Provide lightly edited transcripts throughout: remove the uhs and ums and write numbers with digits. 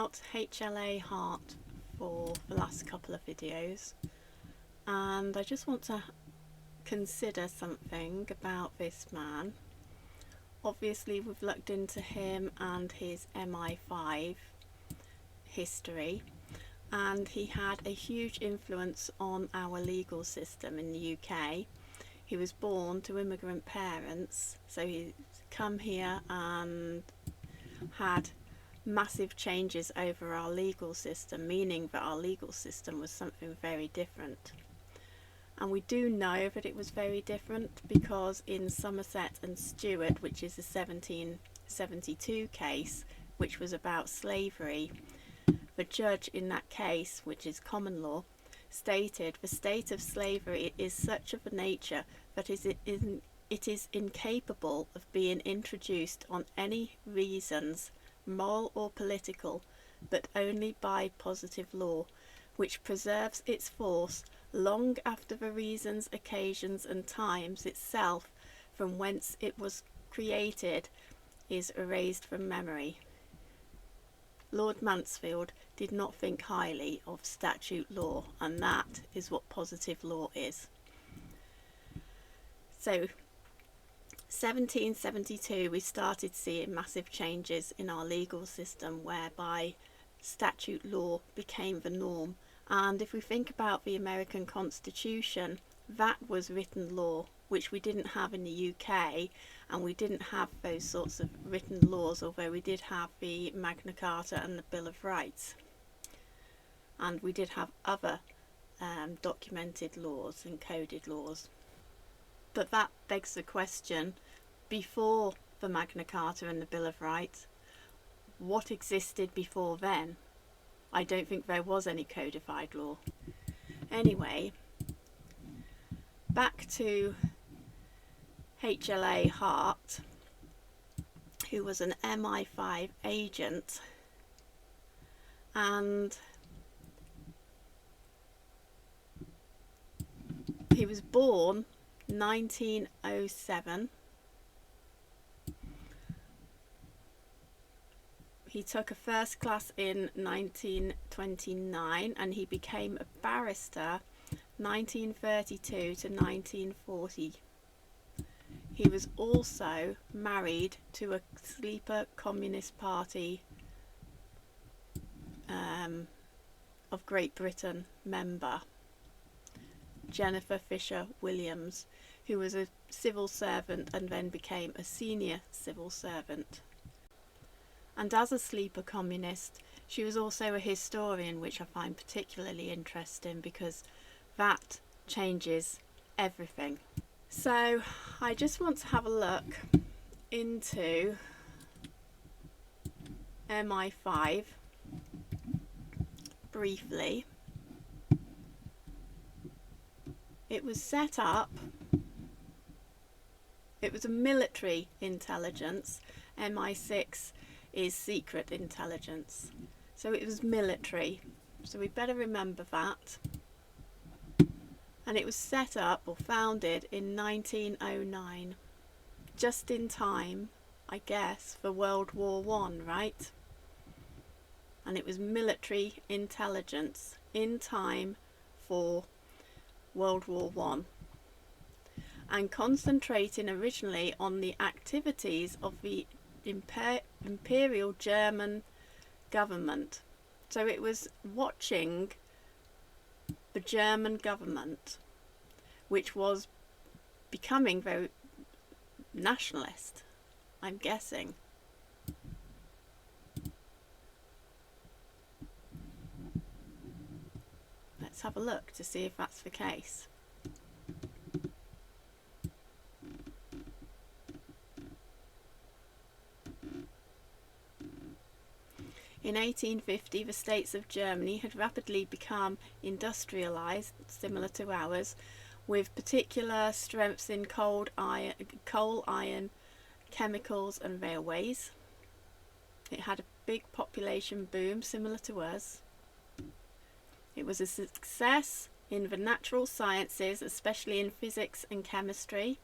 about HLA Hart for the last couple of videos, and I just want to consider something about this man. Obviously we've looked into him and his MI5 history, and he had a huge influence on our legal system in the UK. He was born to immigrant parents, so he's come here and had massive changes over our legal system, meaning that our legal system was something very different. And we do know that it was very different because in Somerset and Stewart, which is a 1772 case, which was about slavery, the judge in that case, which is common law, stated the state of slavery is such of a nature that it is incapable of being introduced on any reasons, moral or political, but only by positive law, which preserves its force long after the reasons, occasions and times itself from whence it was created is erased from memory. Lord Mansfield did not think highly of statute law, and that is what positive law is. So 1772 we started seeing massive changes in our legal system whereby statute law became the norm. And if we think about the American Constitution, that was written law, which we didn't have in the UK, and we didn't have those sorts of written laws, although we did have the Magna Carta and the Bill of Rights, and we did have other documented laws and coded laws. But that begs the question, before the Magna Carta and the Bill of Rights, what existed before then? I don't think there was any codified law. Anyway, back to HLA Hart, who was an MI5 agent, and he was born 1907. He took a first class in 1929 and he became a barrister 1932 to 1940. He was also married to a sleeper Communist Party of Great Britain member, Jennifer Fisher Williams, who was a civil servant and then became a senior civil servant. And as a sleeper communist, she was also a historian, which I find particularly interesting because that changes everything. So I just want to have a look into MI5 briefly. It was set up, it was a military intelligence. MI6 is secret intelligence, so it was military, so we better remember that. And it was set up or founded in 1909, just in time, I guess, for World War I, right? And it was military intelligence in time for World War I, and concentrating originally on the activities of the Imperial German government. So it was watching the German government, which was becoming very nationalist, I'm guessing. Let's have a look to see if that's the case. In 1850, the states of Germany had rapidly become industrialised, similar to ours, with particular strengths in coal, iron, chemicals and railways. It had a big population boom, similar to us. It was a success in the natural sciences, especially in physics and chemistry,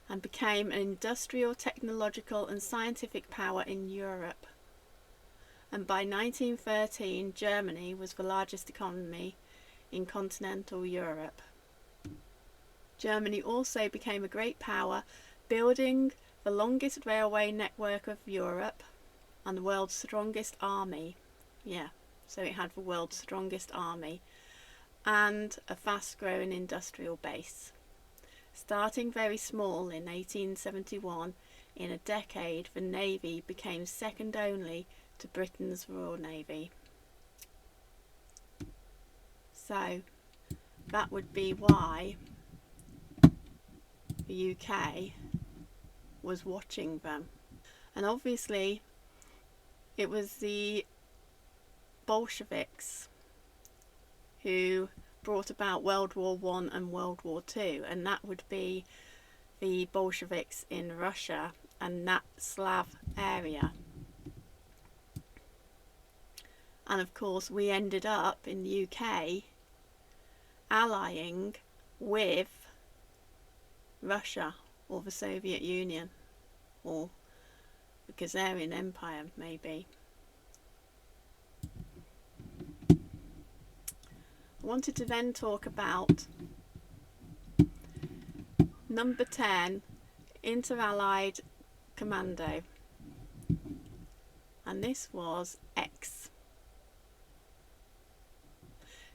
and became an industrial, technological and scientific power in Europe. and by 1913 Germany was the largest economy in continental Europe. Germany also became a great power, building the longest railway network of Europe and the world's strongest army. So it had the world's strongest army and a fast-growing industrial base. Starting very small in 1871, in a decade the Navy became second only to Britain's Royal Navy. So that would be why the UK was watching them. And obviously it was the Bolsheviks who brought about World War I and World War II, and that would be the Bolsheviks in Russia and that Slav area. And of course we ended up in the UK allying with Russia or the Soviet Union or the Khazarian Empire maybe. I wanted to then talk about number 10, Inter-Allied Commando, and this was X.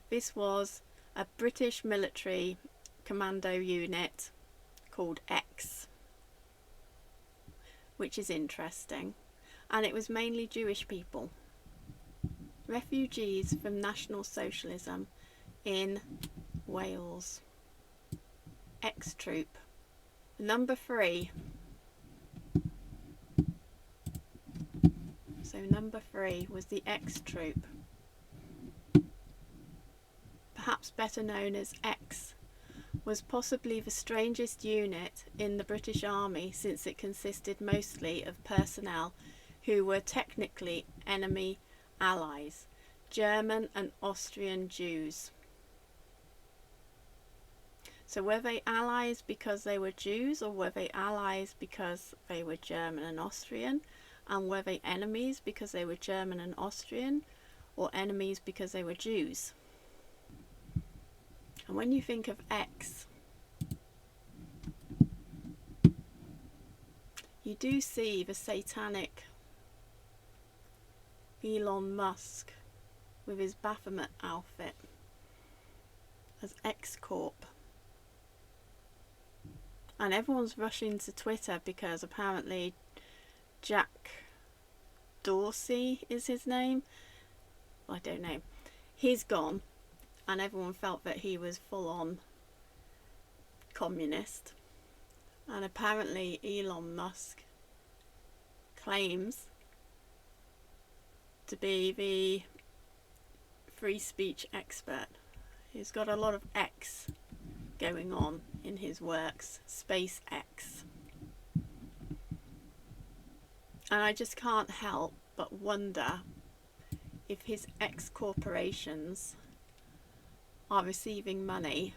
This was a British military commando unit called X, which is interesting, and it was mainly Jewish people, refugees from National Socialism in Wales. X troop. Number 3. So number 3 was the X troop, perhaps better known as X, was possibly the strangest unit in the British Army, since it consisted mostly of personnel who were technically enemy allies, German and Austrian Jews. So were they allies because they were Jews, or were they allies because they were German and Austrian? And were they enemies because they were German and Austrian, or enemies because they were Jews? And when you think of X, you do see the satanic Elon Musk with his Baphomet outfit as X Corp. And everyone's rushing to Twitter because apparently Jack Dorsey is his name. I don't know. He's gone, and everyone felt that he was full on communist. And apparently Elon Musk claims to be the free speech expert. He's got a lot of X going on in his works, SpaceX. And I just can't help but wonder if his X corporations are receiving money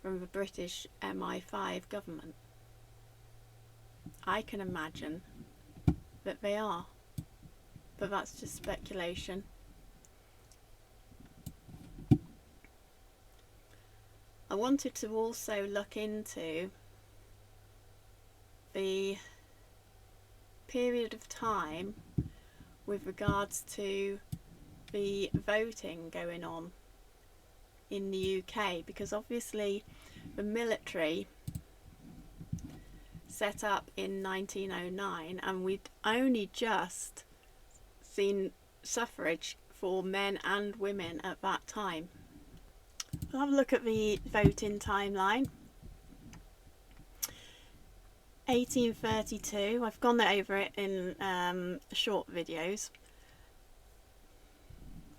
from the British MI5 government. I can imagine that they are, but that's just speculation. I wanted to also look into the period of time with regards to the voting going on in the UK, because obviously the military set up in 1909 and we'd only just seen suffrage for men and women at that time. We'll have a look at the voting timeline. 1832, I've gone over it in short videos,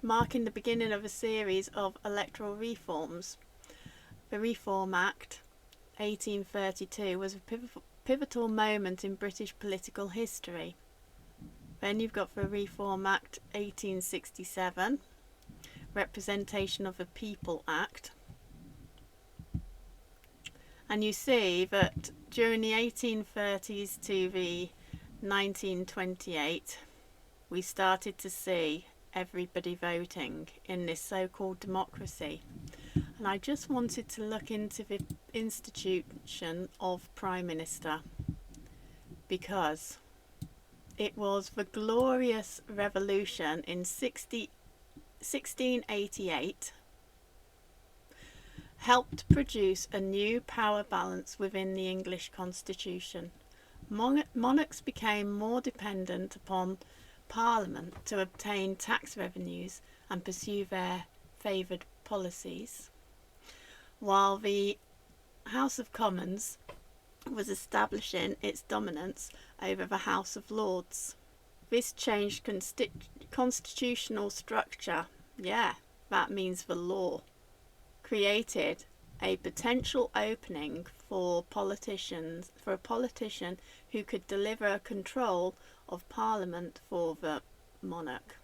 marking the beginning of a series of electoral reforms. The Reform Act 1832 was a pivotal moment in British political history. Then you've got the Reform Act 1867, Representation of the People Act, and you see that during the 1830s to the 1928 we started to see everybody voting in this so-called democracy. And I just wanted to look into the institution of Prime Minister, because it was the glorious revolution in 1688 helped produce a new power balance within the English constitution. Monarchs became more dependent upon Parliament to obtain tax revenues and pursue their favoured policies, while the House of Commons was establishing its dominance over the House of Lords. This changed constitutional structure, that means the law, created a potential opening for a politician who could deliver control of Parliament for the monarch.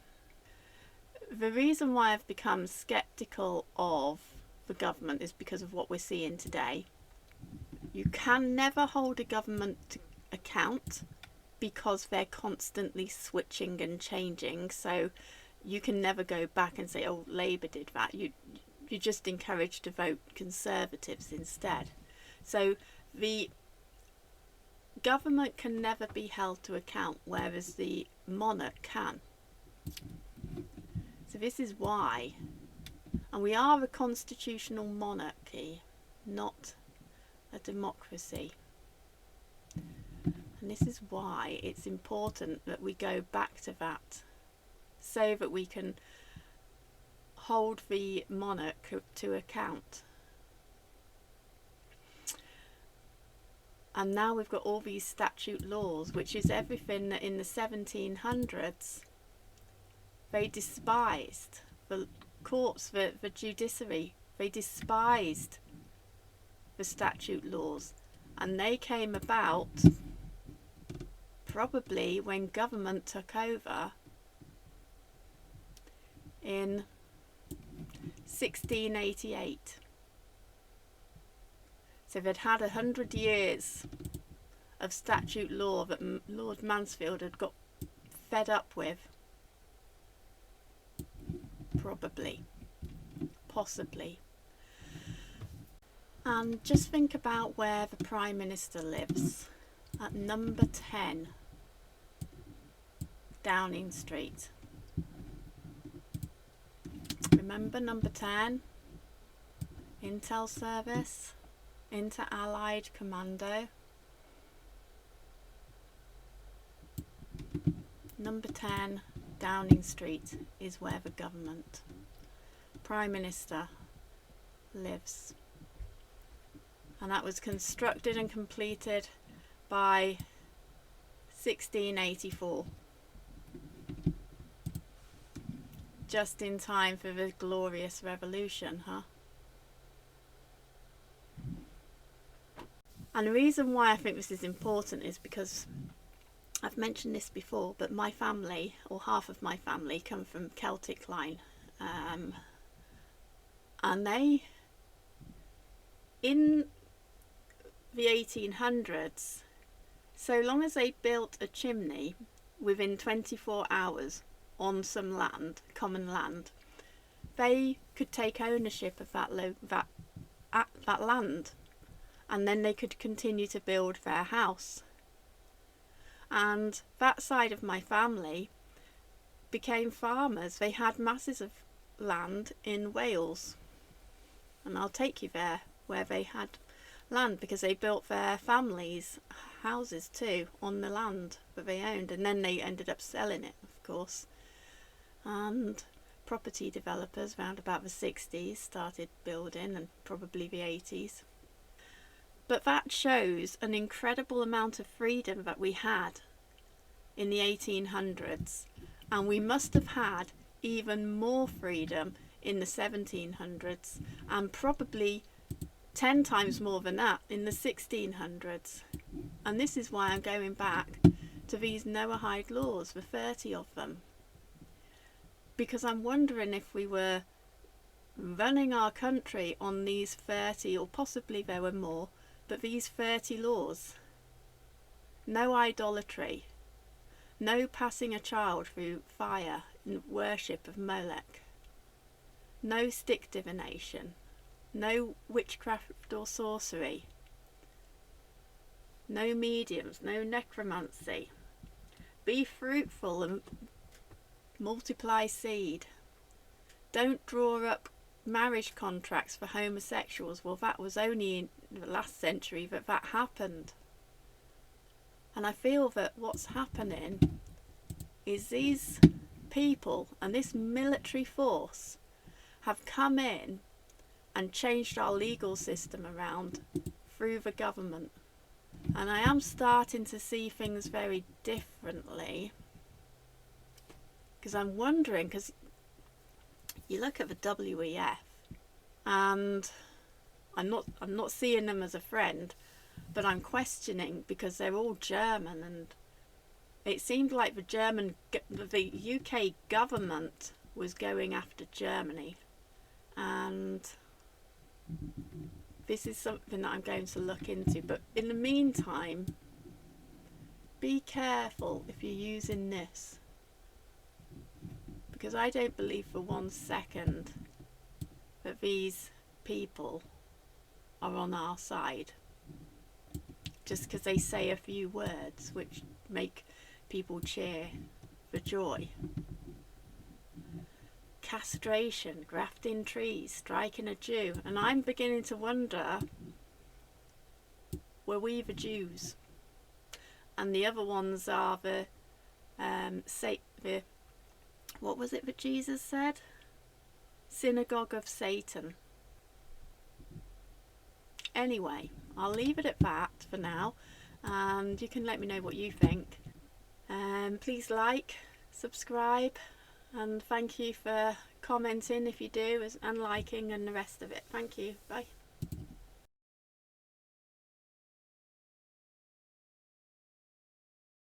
The reason why I've become sceptical of the government is because of what we're seeing today. You can never hold a government to account because they're constantly switching and changing, so you can never go back and say, oh, Labour did that. You're just encouraged to vote Conservatives instead. So the government can never be held to account, whereas the monarch can. So this is why, and we are a constitutional monarchy, not a democracy. And this is why it's important that we go back to that, so that we can hold the monarch to account. And now we've got all these statute laws, which is everything that in the 1700s they despised. The courts, the judiciary, they despised the statute laws, and they came about probably when government took over in 1688. So they'd had 100 years of statute law that Lord Mansfield had got fed up with. Probably. Possibly. And just think about where the Prime Minister lives. At number 10 Downing Street. Remember number 10? Intel Service, Inter-Allied Commando. Number 10 Downing Street is where the government, Prime Minister, lives. And that was constructed and completed by 1684. Just in time for the glorious revolution, huh? And the reason why I think this is important is because I've mentioned this before, but my family, or half of my family, come from Celtic line. And they, in the 1800s, so long as they built a chimney within 24 hours on some land, common land, they could take ownership of that land, and then they could continue to build their house. And that side of my family became farmers. They had masses of land in Wales, and I'll take you there where they had land, because they built their families' houses too on the land that they owned, and then they ended up selling it, of course. And property developers round about the 60s started building, and probably the 80s. But that shows an incredible amount of freedom that we had in the 1800s, and we must have had even more freedom in the 1700s, and probably 10 times more than that in the 1600s. And this is why I'm going back to these Noahide laws, the 30 of them, because I'm wondering if we were running our country on these 30, or possibly there were more, but these 30 laws. No idolatry, No passing a child through fire in worship of Molech. No stick divination. No witchcraft or sorcery. No mediums, no necromancy. Be fruitful and multiply seed. Don't draw up marriage contracts for homosexuals. Well, that was only in the last century that happened. And I feel that what's happening is these people and this military force have come in and changed our legal system around through the government. And I am starting to see things very differently, because I'm wondering, because you look at the WEF and I'm not seeing them as a friend, but I'm questioning, because they're all German, and it seemed like the UK government was going after Germany, and this is something that I'm going to look into. But in the meantime, be careful if you're using this, because I don't believe for 1 second that these people are on our side just because they say a few words which make people cheer for joy. Castration, grafting trees, striking a Jew, and I'm beginning to wonder, were we the Jews? And the other ones are the what was it that Jesus said? Synagogue of Satan. Anyway, I'll leave it at that for now, and you can let me know what you think. Please like, subscribe, and thank you for commenting if you do, and liking and the rest of it. Thank you. Bye.